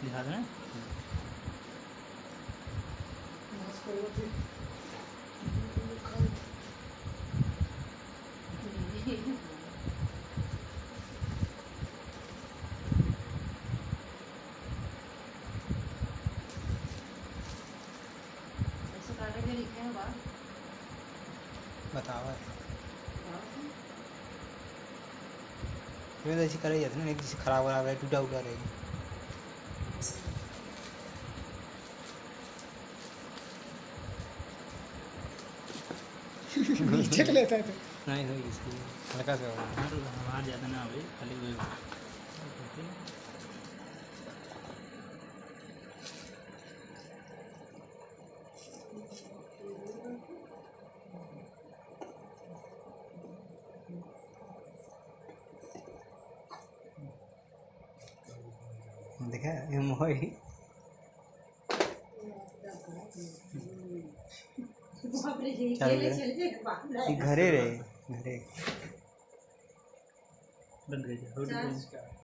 लिहाज में बताओ मैं तो ऐसे कर ही जाते ना, एक जैसे खराब खराब है, टूटा उटा रहेगी। नीचे लेता है तो नहीं नहीं, इसकी हल्का सा होगा। बाहर जाता ना अभी खाली वही देखा ये मोही घरे रहे घरे बंद कर दिया।